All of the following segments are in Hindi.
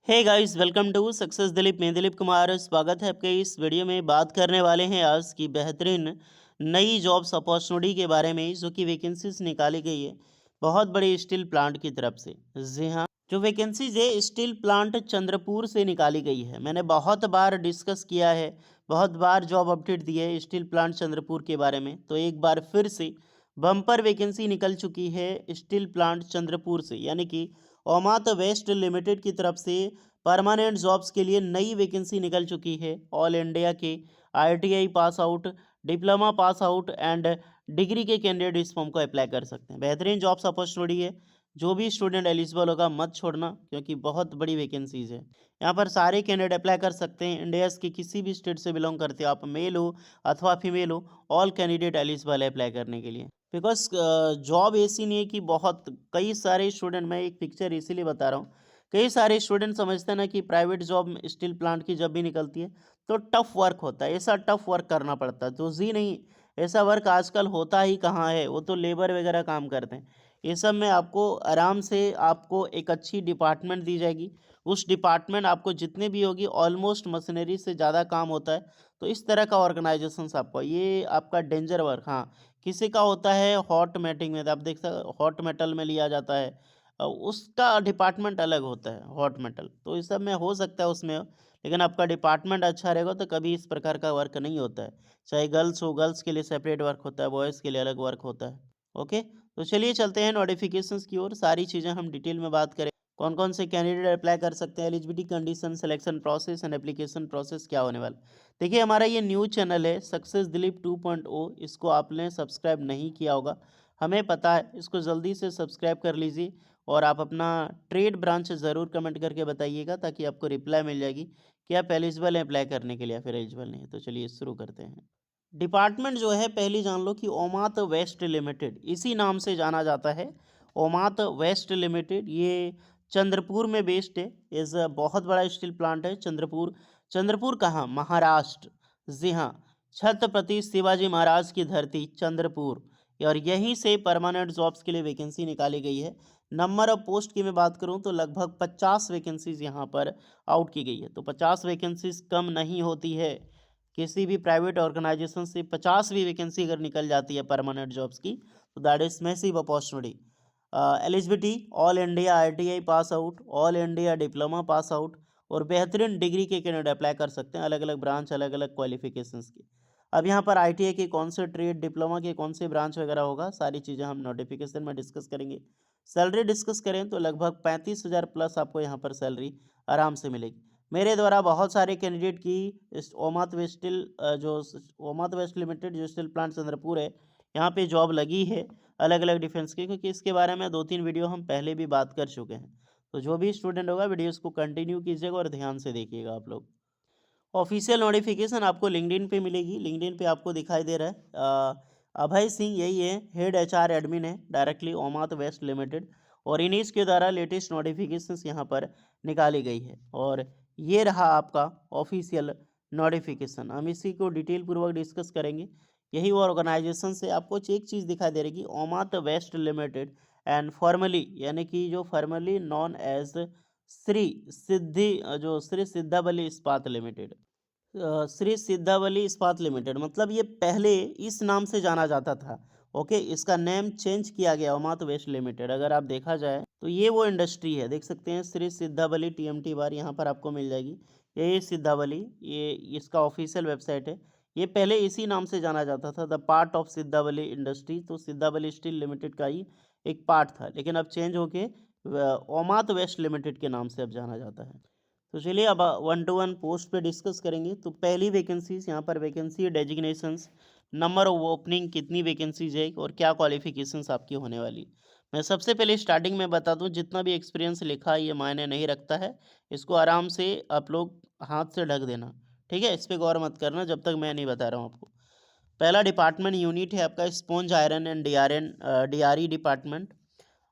Hey guys, welcome to success Dilip. मैं दिलीप कुमार, स्वागत है आपके इस वीडियो में। बात करने वाले हैं आज की बेहतरीन नई जॉब्स अपॉर्चुनिटी के बारे में जो कि वैकेंसीज निकाली गई है बहुत बड़ी स्टील प्लांट की तरफ से। जी हाँ, जो वैकेंसीज है स्टील प्लांट चंद्रपुर से निकाली गई है। मैंने बहुत बार डिस्कस किया है, बहुत बार जॉब अपडेट दी है स्टील प्लांट चंद्रपुर के बारे में। तो एक बार फिर से बम्पर वैकेंसी निकल चुकी है स्टील प्लांट चंद्रपुर से, यानी कि ओमात वेस्ट लिमिटेड की तरफ से परमानेंट जॉब्स के लिए नई वैकेंसी निकल चुकी है। ऑल इंडिया के ITI pass out, diploma pass out and degree के कैंडिडेट इस फॉर्म को अप्लाई कर सकते हैं। बेहतरीन जॉब्स अपॉर्चुनिटी है, जो भी स्टूडेंट एलिजिबल होगा मत छोड़ना, क्योंकि बहुत बड़ी वैकेंसीज है। यहाँ पर सारे कैंडिडेट अप्लाई कर सकते हैं। इंडिया के किसी भी स्टेट से बिलोंग करते हो, आप मेल हो अथवा फीमेल हो, ऑल कैंडिडेट एलिजिबल है अप्लाई करने के लिए। बिकॉज जॉब ऐसी नहीं है कि बहुत कई सारे स्टूडेंट, मैं एक पिक्चर इसीलिए बता रहा हूँ, कई सारे स्टूडेंट समझते हैं ना कि प्राइवेट जॉब में स्टील प्लांट की जब भी निकलती है तो टफ वर्क होता है, ऐसा टफ वर्क करना पड़ता है। तो जी नहीं, ऐसा वर्क आजकल होता ही कहाँ है, वो तो लेबर वगैरह काम करते हैं। ये सब में आपको आराम से आपको एक अच्छी डिपार्टमेंट दी जाएगी। उस डिपार्टमेंट आपको जितने भी होगी ऑलमोस्ट मशीनरी से ज़्यादा काम होता है। तो इस तरह का ऑर्गेनाइजेशन आपका, ये आपका डेंजर वर्क, हाँ, किसी का होता है हॉट मेटिंग में, आप देख सकते हॉट मेटल में लिया जाता है। उसका डिपार्टमेंट अलग होता है हॉट मेटल। तो इस सब में हो सकता है उसमें, लेकिन आपका डिपार्टमेंट अच्छा रहेगा तो कभी इस प्रकार का वर्क नहीं होता है। चाहे गर्ल्स हो, गर्ल्स के लिए सेपरेट वर्क होता है, बॉयज़ के लिए अलग वर्क होता है। ओके, तो चलिए चलते हैं नोटिफिकेशंस की ओर। सारी चीज़ें हम डिटेल में बात करें, कौन कौन से कैंडिडेट अप्लाई कर सकते हैं, eligibility condition, selection process and application process क्या होने वाला। देखिए, हमारा ये न्यू चैनल है सक्सेस दिलीप 2.0, इसको आपने सब्सक्राइब नहीं किया होगा, हमें पता है। इसको जल्दी से सब्सक्राइब कर लीजिए और आप अपना ट्रेड ब्रांच ज़रूर कमेंट करके बताइएगा, ताकि आपको रिप्लाई मिल जाएगी कि आप एलिजिबल हैं अप्लाई करने के लिए या फिर एलिजिबल नहीं है। तो चलिए शुरू करते हैं। डिपार्टमेंट जो है पहली जान लो कि ओमात वेस्ट लिमिटेड, इसी नाम से जाना जाता है। ओमात वेस्ट लिमिटेड ये चंद्रपुर में बेस्ड है। इस बहुत बड़ा स्टील प्लांट है चंद्रपुर। चंद्रपुर कहाँ? महाराष्ट्र। जी हाँ, छत्रपति शिवाजी महाराज की धरती चंद्रपुर। और यहीं से परमानेंट जॉब्स के लिए वैकेंसी निकाली गई है। नंबर ऑफ पोस्ट की मैं बात करूं तो लगभग 50 वैकेंसीज यहाँ पर आउट की गई है। तो 50 वैकेंसीज कम नहीं होती है। किसी भी प्राइवेट ऑर्गेनाइजेशन से 50वीं वैकेंसी अगर निकल जाती है परमानेंट जॉब्स की, तो that is massive opportunity. Eligibility all India ITI pass out, all India diploma pass out और बेहतरीन डिग्री के कैंडिडेट अप्लाई कर सकते हैं, अलग अलग ब्रांच, अलग अलग क्वालिफिकेशंस की। अब यहाँ पर आईटीआई के कौन से ट्रेड, डिप्लोमा के कौन से ब्रांच वगैरह होगा, सारी चीज़ें हम नोटिफिकेशन में डिस्कस करेंगे। सैलरी डिस्कस करें तो लगभग 35,000 प्लस आपको यहाँ पर सैलरी आराम से मिलेगी। मेरे द्वारा बहुत सारे कैंडिडेट की इस ओमात वेस्ट स्टील जो ओमात वेस्ट लिमिटेड जो स्टील प्लांट चंद्रपुर है, यहाँ पे जॉब लगी है अलग अलग डिफेंस के, क्योंकि इसके बारे में 2-3 वीडियो हम पहले भी बात कर चुके हैं। तो जो भी स्टूडेंट होगा वीडियोस को कंटिन्यू कीजिएगा और ध्यान से देखिएगा आप लोग। ऑफिशियल नोटिफिकेशन आपको लिंक्डइन पे मिलेगी। लिंक्डइन पे आपको दिखाई दे रहा है अभय सिंह, यही है, हेड एचआर एडमिन है डायरेक्टली ओमात वेस्ट लिमिटेड। और इन्हीं के द्वारा लेटेस्ट नोटिफिकेशंस यहाँ पर निकाली गई है। और ये रहा आपका ऑफिशियल नोटिफिकेशन। हम इसी को डिटेल पूर्वक डिस्कस करेंगे। यही वो ऑर्गेनाइजेशन से आपको एक चीज़ दिखाई दे रही, ओमात वेस्ट लिमिटेड एंड फॉर्मली, यानी कि जो फॉर्मली नॉन एज श्री सिद्धि, जो श्री सिद्धाबली इस्पात लिमिटेड, श्री सिद्धावली इस्पात लिमिटेड, मतलब ये पहले इस नाम से जाना जाता था। ओके, इसका नेम चेंज किया गया ओमात वेस्ट लिमिटेड। अगर आप देखा जाए तो ये वो इंडस्ट्री है, देख सकते हैं श्री सिद्धावली टीएमटी बार यहाँ पर आपको मिल जाएगी। ये सिद्धावली, ये इसका ऑफिशियल वेबसाइट है। ये पहले इसी नाम से जाना जाता था, द पार्ट ऑफ सिद्धावली इंडस्ट्री। तो सिद्धावली स्टील लिमिटेड का ही एक पार्ट था, लेकिन अब चेंज होके ओमात वेस्ट लिमिटेड के नाम से अब जाना जाता है। तो चलिए अब 1-to-1 पोस्ट पे डिस्कस करेंगे। तो पहली वैकेंसीज यहाँ पर vacancy designations, number of opening, कितनी वैकेंसीज है और क्या क्वालिफिकेशंस आपकी होने वाली। मैं सबसे पहले स्टार्टिंग में बता दूं, जितना भी एक्सपीरियंस लिखा है ये मायने नहीं रखता है। इसको आराम से आप लोग हाथ से ढक देना, ठीक है, इस पर गौर मत करना जब तक मैं नहीं बता रहा हूँ आपको। पहला डिपार्टमेंट यूनिट है आपका sponge iron and DRE department.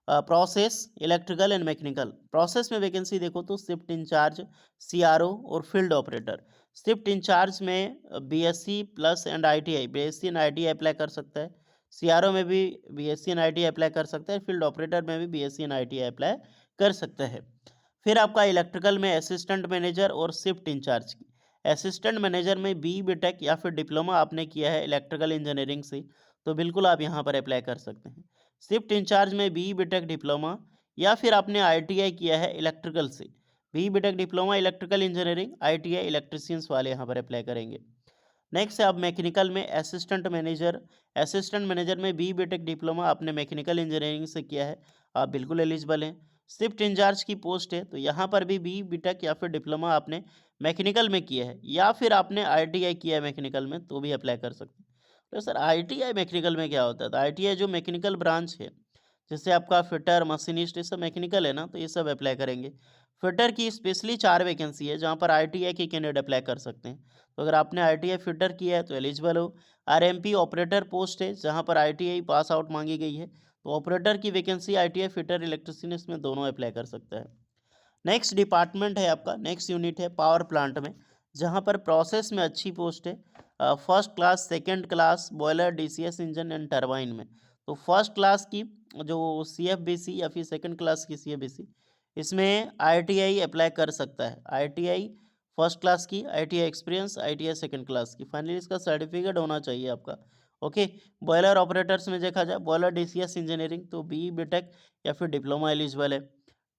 Process electrical and mechanical. Process में वैकेंसी देखो तो शिफ्ट इंचार्ज, सीआरओ और फील्ड ऑपरेटर। शिफ्ट इंचार्ज में BSc plus and ITI, BSc and ITI apply कर सकता है। सीआरओ में भी बीएससी एंड आईटीआई अप्लाई कर सकता है। फील्ड ऑपरेटर में भी बीएससी एंड आईटीआई अप्लाई कर सकता है। फिर आपका इलेक्ट्रिकल में असिस्टेंट मैनेजर और शिफ्ट इंचार्ज की। असिस्टेंट मैनेजर में बी टेक या फिर डिप्लोमा आपने किया है इलेक्ट्रिकल इंजीनियरिंग से, तो बिल्कुल आप यहाँ पर अप्लाई कर सकते हैं। शिफ्ट इंचार्ज में बी टेक डिप्लोमा या फिर आपने ITI किया है इलेक्ट्रिकल से, B tech diploma electrical engineering, ITI electricians वाले यहाँ पर अप्लाई करेंगे। नेक्स्ट है आप मैकेनिकल में असिस्टेंट मैनेजर। असिस्टेंट मैनेजर में बी टेक डिप्लोमा आपने मैकेनिकल इंजीनियरिंग से किया है, आप बिल्कुल एलिजिबल हैं। शिफ्ट इंचार्ज की पोस्ट है, तो यहाँ पर भी बी टेक या फिर डिप्लोमा आपने मैकेनिकल में किया है या फिर आपने ITI किया है मैकेनिकल में, तो भी अप्लाई कर सकते हैं। तो सर ITI मैकेनिकल में क्या होता है? तो ITI जो मैकेनिकल ब्रांच है, जैसे आपका फिटर, मशीनिस्ट, ये सब मैकेनिकल है ना, तो ये सब अप्लाई करेंगे। फिटर की स्पेशली 4 वैकेंसी है जहाँ पर ITI के कैंडिडेट अप्लाई कर सकते हैं। तो अगर आपने ITI फिटर किया है तो एलिजिबल हो। RMP ऑपरेटर पोस्ट है जहाँ पर ITI पास आउट मांगी गई है, तो ऑपरेटर की वैकेंसी ITI फिटर इलेक्ट्रिशियन इसमें दोनों अप्लाई कर सकता है। नेक्स्ट डिपार्टमेंट है आपका, नेक्स्ट यूनिट है पावर प्लांट में, जहाँ पर प्रोसेस में अच्छी पोस्ट है। First class, second class, boiler, DCS engine and turbine में। तो फर्स्ट क्लास की जो CFBC या फिर सेकंड क्लास की CFBC, इसमें ITI अप्लाई कर सकता है। ITI फर्स्ट क्लास की, ITI experience, ITI second class की, फाइनली इसका सर्टिफिकेट होना चाहिए आपका। ओके। बॉयलर ऑपरेटर्स में देखा जाए, बॉयलर DCS इंजीनियरिंग तो बी टेक या फिर डिप्लोमा एलिजिबल है।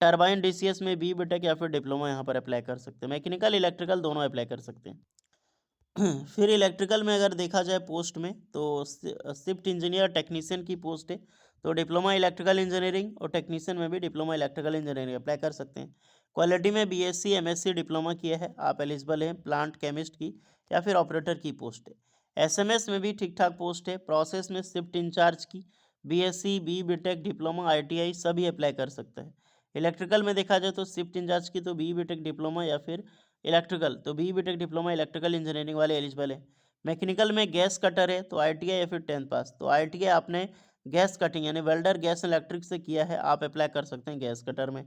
टरबाइन DCS में बी टेक या फिर डिप्लोमा यहाँ पर अप्लाई कर सकते हैं। मैकेनिकल इलेक्ट्रिकल दोनों अप्लाई कर सकते हैं। फिर इलेक्ट्रिकल में अगर देखा जाए पोस्ट में, तो शिफ्ट इंजीनियर टेक्नीशियन की पोस्ट है, तो डिप्लोमा इलेक्ट्रिकल इंजीनियरिंग और टेक्नीशियन में भी डिप्लोमा इलेक्ट्रिकल इंजीनियरिंग अप्लाई कर सकते हैं। क्वालिटी में BSc MSc डिप्लोमा किया है, आप एलिजिबल हैं। प्लांट केमिस्ट की या फिर ऑपरेटर की पोस्ट है। SMS में भी ठीक ठाक पोस्ट है। प्रोसेस में शिफ्ट इंचार्ज की BSc, B tech, diploma, ITI सभी अप्लाई कर सकता है। इलेक्ट्रिकल में देखा जाए तो शिफ्ट इंचार्ज की तो बी टेक डिप्लोमा या फिर इलेक्ट्रिकल तो B tech diploma electrical engineering वाले एलिजिबल है। मैकेनिकल में गैस कटर है, तो ITI या फिर 10th पास, तो ITI आपने गैस कटिंग यानी वेल्डर गैस इलेक्ट्रिक से किया है, आप अप्लाई कर सकते हैं गैस कटर में।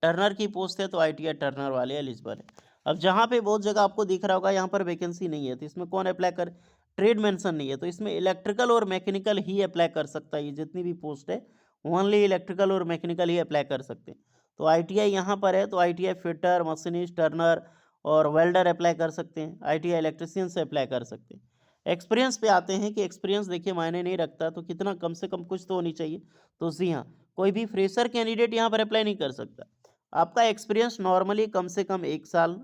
टर्नर की पोस्ट है, तो ITI टर्नर वाले एलिजिबल है। अब जहाँ पे बहुत जगह आपको दिख रहा होगा यहाँ पर वैकेंसी नहीं है, तो इसमें कौन अप्लाई कर, ट्रेड मेंशन नहीं है, तो इसमें इलेक्ट्रिकल और मैकेनिकल ही अप्लाई कर सकता है। ये जितनी भी पोस्ट है ओनली इलेक्ट्रिकल और मैकेनिकल ही अप्लाई कर सकते हैं। तो ITI यहाँ पर है, तो ITI फिटर, मशीनिस्ट, टर्नर और वेल्डर अप्लाई कर सकते हैं। ITI इलेक्ट्रिशियन से अप्लाई कर सकते हैं। एक्सपीरियंस पे आते हैं कि एक्सपीरियंस देखिए मायने नहीं रखता, तो कितना कम से कम कुछ तो होनी चाहिए। तो जी हाँ, कोई भी फ्रेशर कैंडिडेट यहाँ पर अप्लाई नहीं कर सकता। आपका एक्सपीरियंस नॉर्मली कम से कम 1 साल,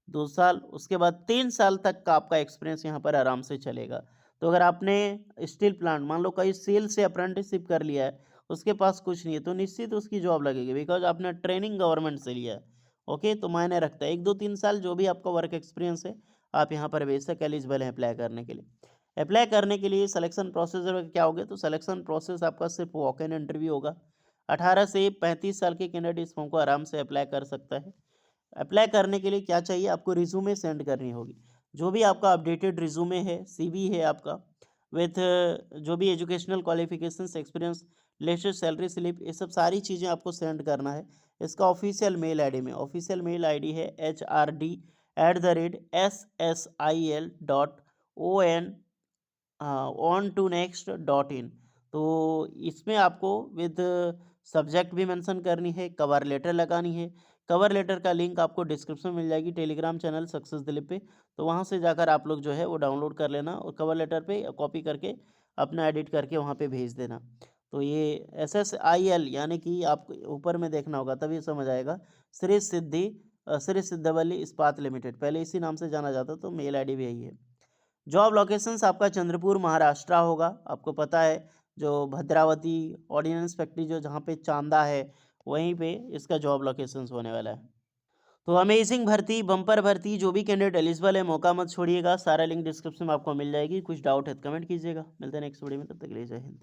2 साल, उसके बाद 3 साल तक का आपका एक्सपीरियंस यहाँ पर आराम से चलेगा। तो अगर आपने स्टील प्लांट मान लो कहीं सेल से अप्रेंटिसशिप कर लिया है, उसके पास कुछ नहीं है, तो निश्चित उसकी जॉब लगेगी, बिकॉज आपने ट्रेनिंग गवर्नमेंट से लिया है। ओके, तो मायने रखता है 1, 2, 3 साल जो भी आपका वर्क एक्सपीरियंस है, आप यहाँ पर बेशक एलिजिबल हैं अप्लाई करने के लिए। अप्लाई करने के लिए सिलेक्शन प्रोसेस क्या होगा, तो सिलेक्शन प्रोसेस आपका सिर्फ वॉक इन इंटरव्यू होगा। 18 से 35 साल के कैंडिडेट इस फॉर्म को आराम से अप्लाई कर सकता है। अप्लाई करने के लिए क्या चाहिए, आपको रिज्यूमे सेंड करनी होगी। जो भी आपका अपडेटेड रिज्यूमे है, CV है आपका, विथ जो भी educational qualifications, experience, latest salary slip, ये सब सारी चीज़ें आपको सेंड करना है। इसका ऑफिशियल मेल ID में, ऑफिशियल मेल ID है HRD@ssil.on2next.in। तो इसमें आपको विद सब्जेक्ट भी मेंशन करनी है, कवर लेटर लगानी है। कवर लेटर का लिंक आपको डिस्क्रिप्शन में मिल जाएगी टेलीग्राम चैनल सक्सेस दिलीप पे, तो वहाँ से जाकर आप लोग जो है वो डाउनलोड कर लेना और कवर लेटर पे कॉपी करके अपना एडिट करके वहाँ पे भेज देना। तो ये SSIL यानी कि आपको ऊपर में देखना होगा तभी समझ आएगा, श्री सिद्धवल्ली इस्पात लिमिटेड, पहले इसी नाम से जाना जाता, तो मेल ID भी यही है। जॉब लोकेशंस आपका चंद्रपुर महाराष्ट्र होगा, आपको पता है, जो भद्रावती ऑर्डिनेंस फैक्ट्री जो जहाँ पे चांदा है, वहीं पे इसका जॉब लोकेशंस होने वाला है। तो अमेजिंग भर्ती, बम्पर भर्ती, जो भी कैंडिडेट एलिजिबल है मौका मत छोड़िएगा। सारा लिंक डिस्क्रिप्शन में आपको मिल जाएगी। कुछ डाउट है तो कमेंट कीजिएगा। मिलते हैं नेक्स्ट वीडियो में, तब तक के लिए जय हिंद।